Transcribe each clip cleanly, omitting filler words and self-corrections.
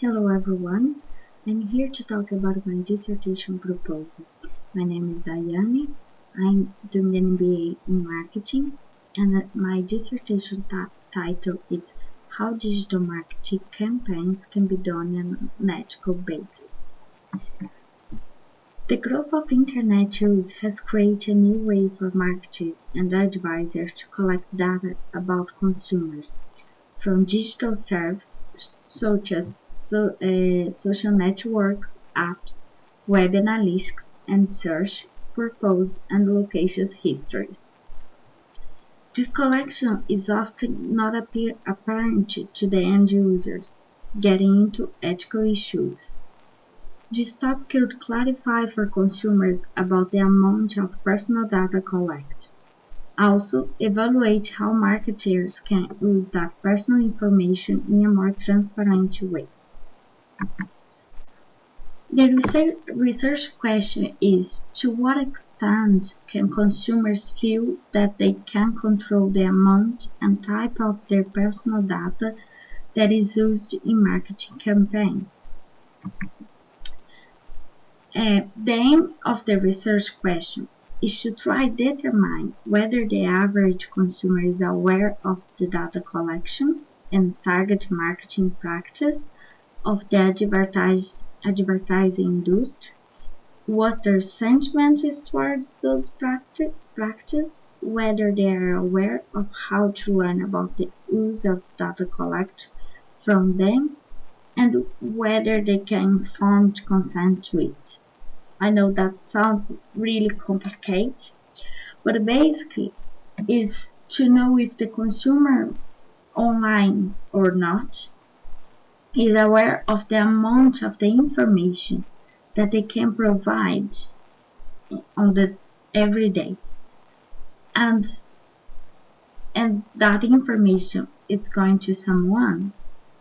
Hello everyone, I'm here to talk about my dissertation proposal. My name is Daiane, I'm doing an MBA in marketing, and my dissertation title is How Digital Marketing Campaigns Can Be Done on an Ethical Basis. The growth of internet use has created a new way for marketers and advisors to collect data about consumers from digital services such as social networks, apps, web analytics, and search purpose and location histories. This collection is often not apparent to the end users, getting into ethical issues. This topic could clarify for consumers about the amount of personal data collected. Also, evaluate how marketers can use that personal information in a more transparent way. The research question is, to what extent can consumers feel that they can control the amount and type of their personal data that is used in marketing campaigns? The aim of the research question is to try to determine whether the average consumer is aware of the data collection and target marketing practice of the advertising industry, what their sentiment is towards those practices, whether they are aware of how to learn about the use of data collected from them, and whether they can informed consent to it. I know that sounds really complicated, but basically is to know if the consumer online or not is aware of the amount of the information that they can provide on the everyday, and that information is going to someone,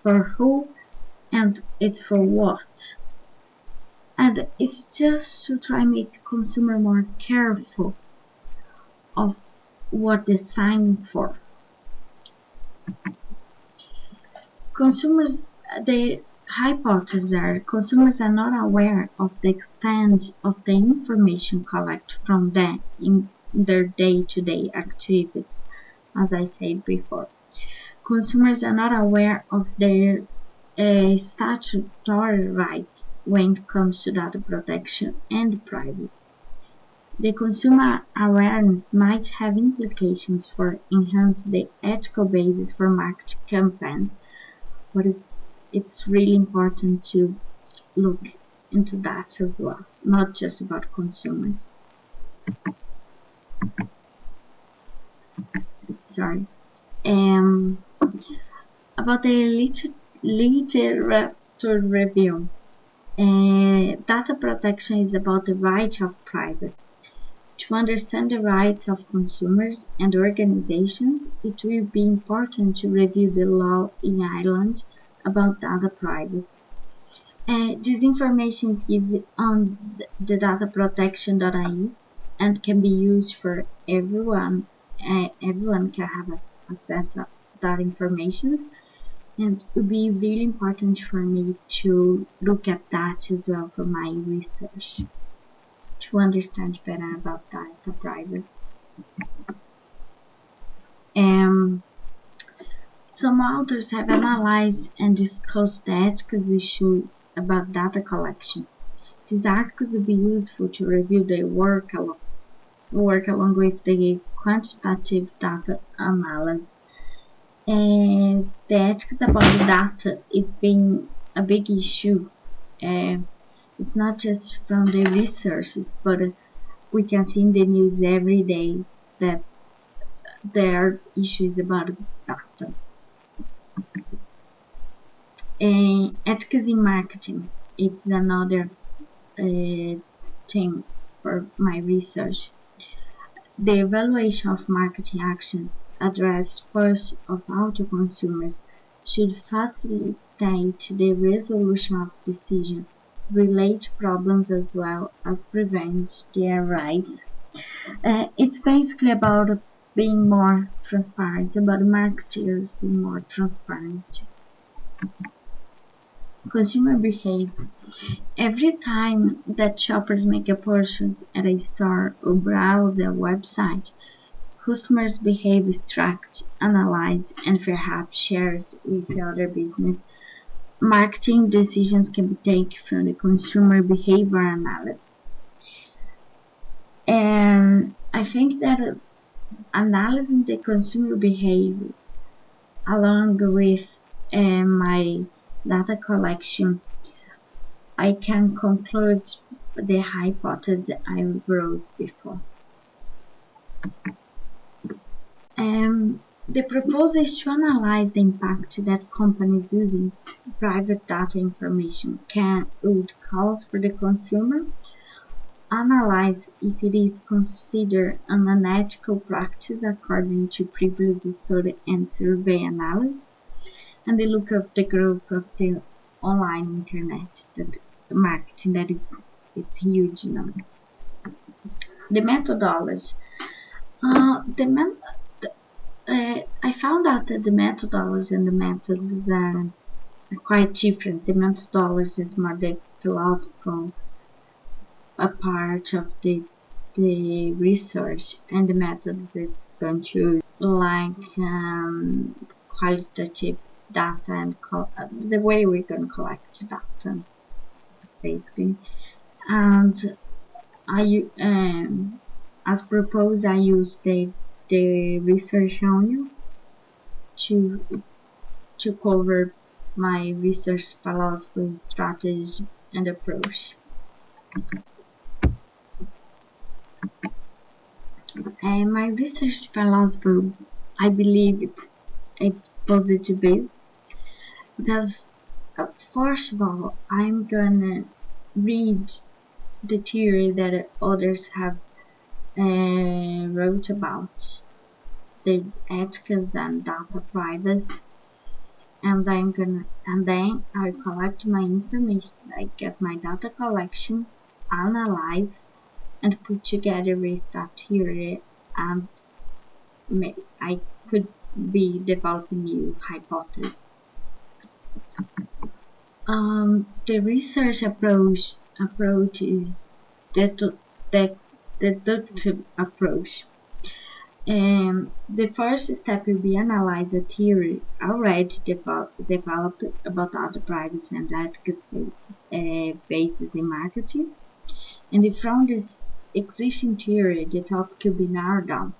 for who, and it's for what. And it's just to try and make consumer more careful of what they sign for. The hypotheses are consumers are not aware of the extent of the information collected from them in their day-to-day activities, as I said before. Consumers are not aware of their statutory rights when it comes to data protection and privacy. The consumer awareness might have implications for enhancing the ethical basis for marketing campaigns, but it's really important to look into that as well, not just about consumers. Sorry. About the literature review. Data protection is about the right of privacy. To understand the rights of consumers and organizations, it will be important to review the law in Ireland about data privacy. This information is given on the dataprotection.ie and can be used for everyone. Everyone can have access to that information, and it would be really important for me to look at that as well for my research, to understand better about data privacy. Some authors have analyzed and discussed the ethical issues about data collection. These articles will be useful to review their work along with the quantitative data analysis. And the ethics about the data is being a big issue. It's not just from the researchers, but we can see in the news every day that there are issues about data. Ethics in marketing, it's another thing for my research. The evaluation of marketing actions addressed first of all to consumers should facilitate the resolution of decisions, relate problems as well as prevent their rise. It's basically about being more transparent, about marketers being more transparent. Consumer behavior. Every time that shoppers make a purchase at a store or browse a website, customers' behavior is tracked, analyzed, and perhaps shared with other business. Marketing decisions can be taken from the consumer behavior analysis. And I think that analyzing the consumer behavior along with my data collection, I can conclude the hypothesis I wrote before. The proposal is to analyze the impact that companies using private data information would cause for the consumer, analyze if it is considered an unethical practice according to previous study and survey analysis, and they look up the growth of the online internet that marketing that it's huge now. The methodology. Uh, the met- I found out that the methodology and the methods are quite different. The methodology is more the philosophical a part of the research, and the methods it's going to use like qualitative data and the way we can collect data basically. And as proposed, I use the research only to cover my research philosophy, strategy, and approach. And my research philosophy, I believe it's positive based because first of all, I'm gonna read the theory that others have wrote about the ethics and data privacy, and then I collect my information. I get my data collection, analyze, and put together with that theory, and I could be developing new hypotheses. The research approach is the deductive approach. The first step will be analyze a theory already developed about data privacy and ethics basis in marketing. And from this existing theory, the topic will be narrowed down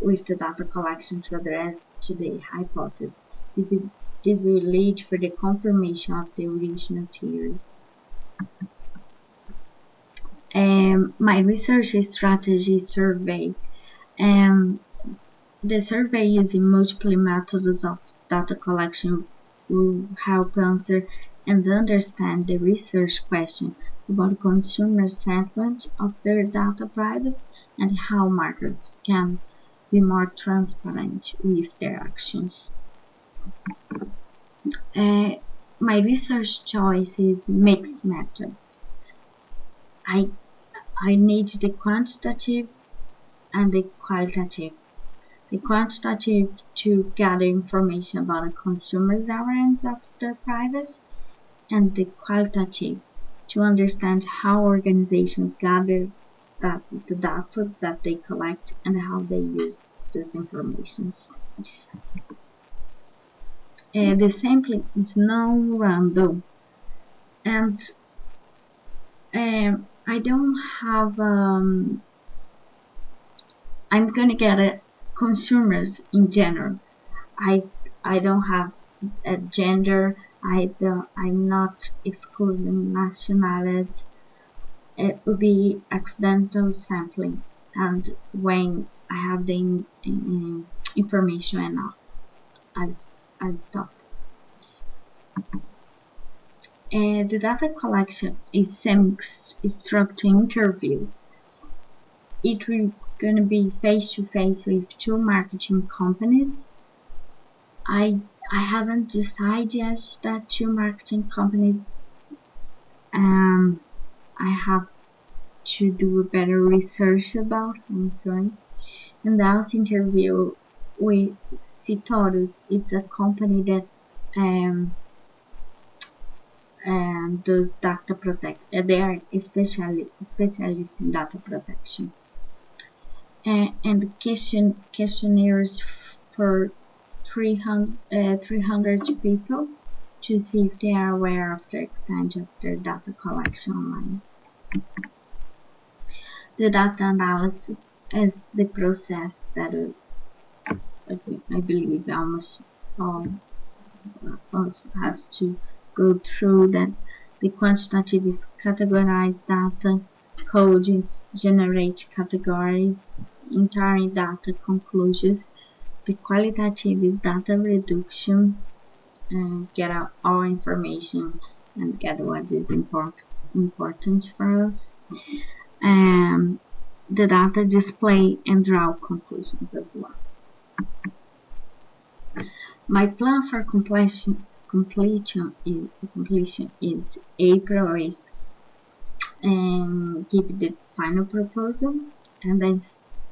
with the data collection to address to the hypothesis. This will lead for the confirmation of the original theories. My research strategy survey. The survey using multiple methods of data collection will help answer and understand the research question about consumer sentiment of their data privacy and how marketers can be more transparent with their actions. My research choice is mixed methods. I need the quantitative and the qualitative. The quantitative to gather information about a consumer's awareness of their privacy, and the qualitative to understand how organizations gather the data that they collect and how they use these informations. The sampling is non-random, and I don't have I'm gonna get consumers in general. I don't have a gender. I'm not excluding nationalities. It would be accidental sampling, and when I have the information enough, I'll stop. The data collection is semi-structured interviews. It will gonna be face to face with two marketing companies. I haven't decided yet that two marketing companies. I have to do a better research about. I'm sorry. And also interview with Citorus. It's a company that and those data protect. They are specialists in data protection. And questionnaires for 300 people to see if they are aware of the extent of their data collection online. The data analysis is the process that I believe almost all us has to go through, that the quantitative is categorize data, coding generate categories, entering data conclusions. The qualitative is data reduction, get out all information and get what is important for us. The data display and draw conclusions as well. My plan for completion is April is give the final proposal and then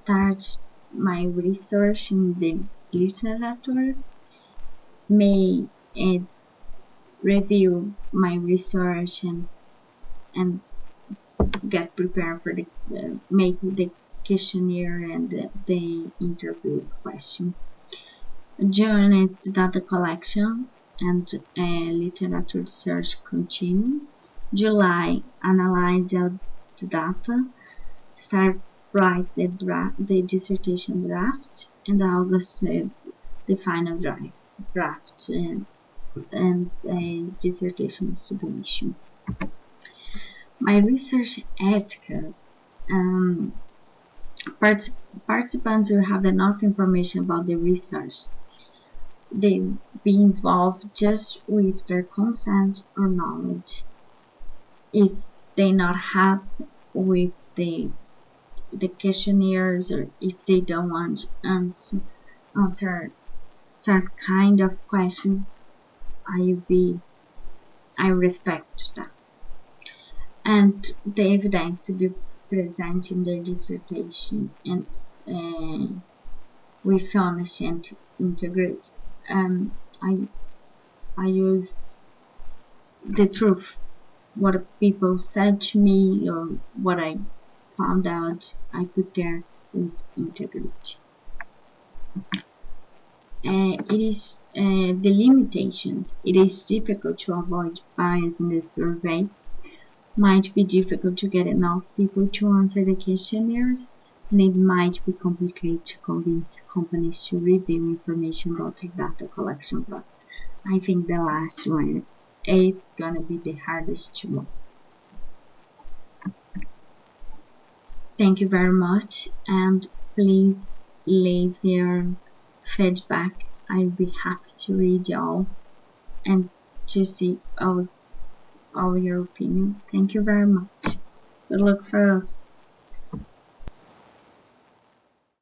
start my research in the literature. May is review my research and get prepared for the make the questionnaire and the interviews question. June is the data collection and literature research continue. July, analyze the data, start write the dissertation draft, and August is the final draft and dissertation submission. My research etiquette. Participants will have enough information about the research. They be involved just with their consent or knowledge. If they not happy with the questionnaires, or if they don't want to answer certain kind of questions, I respect that. And the evidence to be present in the dissertation and with honesty and integrity. I use the truth, what people said to me or what I found out, I put there with integrity. It is the limitations. It is difficult to avoid bias in the survey. Might be difficult to get enough people to answer the questionnaires, and it might be complicated to convince companies to reveal information about their data collection process. I think the last one, it's gonna be the hardest one. Thank you very much, and please leave your feedback. I'll be happy to read y'all and to see all your opinion. Thank you very much. Good luck for us.